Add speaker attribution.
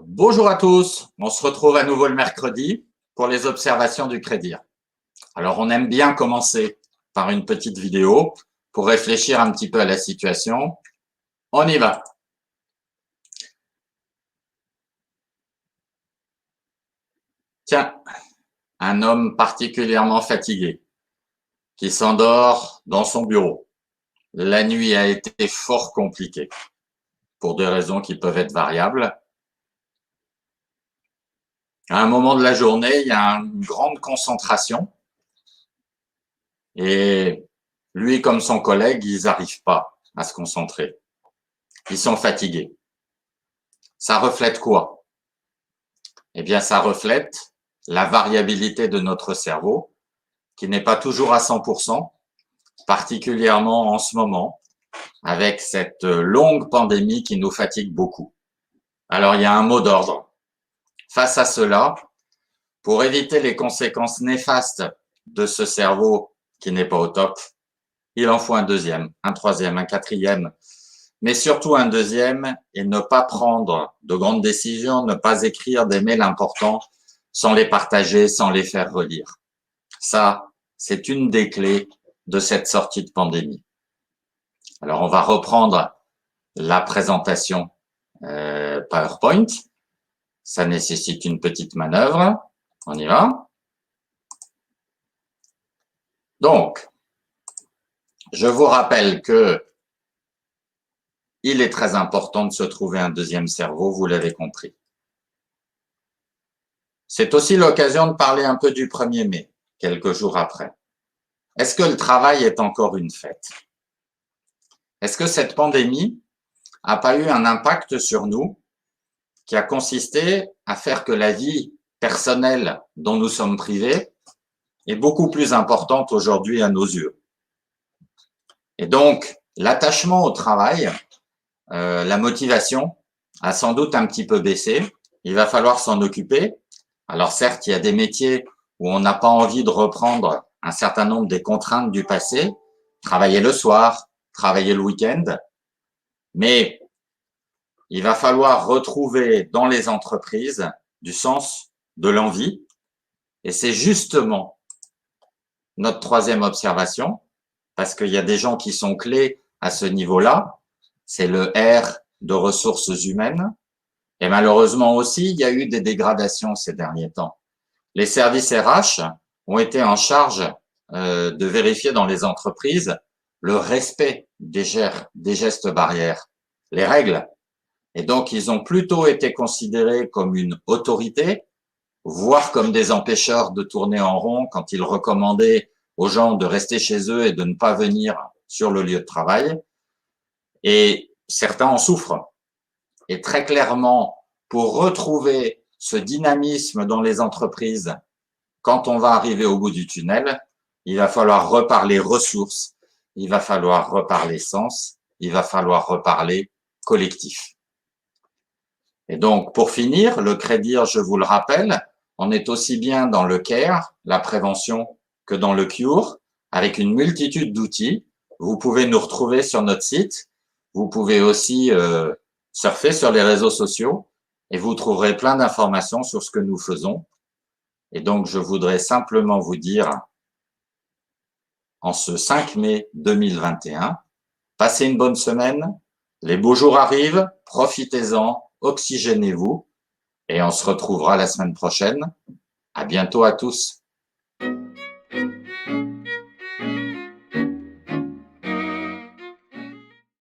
Speaker 1: Bonjour à tous, on se retrouve à nouveau le mercredi pour les observations du Crédir. Alors on aime bien commencer par une petite vidéo pour réfléchir un petit peu à la situation. On y va. Tiens, un homme particulièrement fatigué qui s'endort dans son bureau. La nuit a été fort compliquée pour des raisons qui peuvent être variables. À un moment de la journée, il y a une grande concentration et lui comme son collègue, ils n'arrivent pas à se concentrer. Ils sont fatigués. Ça reflète quoi? Eh bien, ça reflète la variabilité de notre cerveau qui n'est pas toujours à 100%, particulièrement en ce moment, avec cette longue pandémie qui nous fatigue beaucoup. Alors, il y a un mot d'ordre. Face à cela, pour éviter les conséquences néfastes de ce cerveau qui n'est pas au top, il en faut un deuxième, un troisième, un quatrième, mais surtout un deuxième, et ne pas prendre de grandes décisions, ne pas écrire des mails importants sans les partager, sans les faire relire. Ça, c'est une des clés de cette sortie de pandémie. Alors, on va reprendre la présentation PowerPoint. Ça nécessite une petite manœuvre. On y va. Donc, je vous rappelle que il est très important de se trouver un deuxième cerveau, vous l'avez compris. C'est aussi l'occasion de parler un peu du 1er mai, quelques jours après. Est-ce que le travail est encore une fête? Est-ce que cette pandémie n'a pas eu un impact sur nous qui a consisté à faire que la vie personnelle dont nous sommes privés est beaucoup plus importante aujourd'hui à nos yeux? Et donc, l'attachement au travail, la motivation a sans doute un petit peu baissé. Il va falloir s'en occuper. Alors certes, il y a des métiers où on n'a pas envie de reprendre un certain nombre des contraintes du passé, travailler le soir, travailler le week-end, mais il va falloir retrouver dans les entreprises du sens, de l'envie, et c'est justement notre troisième observation, parce qu'il y a des gens qui sont clés à ce niveau-là, c'est le R de ressources humaines, et malheureusement aussi, il y a eu des dégradations ces derniers temps. Les services RH ont été en charge de vérifier dans les entreprises le respect des gestes barrières, les règles. Et donc, ils ont plutôt été considérés comme une autorité, voire comme des empêcheurs de tourner en rond quand ils recommandaient aux gens de rester chez eux et de ne pas venir sur le lieu de travail. Et certains en souffrent. Et très clairement, pour retrouver ce dynamisme dans les entreprises, quand on va arriver au bout du tunnel, il va falloir reparler ressources, il va falloir reparler sens, il va falloir reparler collectif. Et donc, pour finir, le Crédir, je vous le rappelle, on est aussi bien dans le care, la prévention, que dans le cure, avec une multitude d'outils. Vous pouvez nous retrouver sur notre site. Vous pouvez aussi surfer sur les réseaux sociaux et vous trouverez plein d'informations sur ce que nous faisons. Et donc, je voudrais simplement vous dire, en ce 5 mai 2021, passez une bonne semaine, les beaux jours arrivent, profitez-en, oxygénez-vous, et on se retrouvera la semaine prochaine. À bientôt à tous.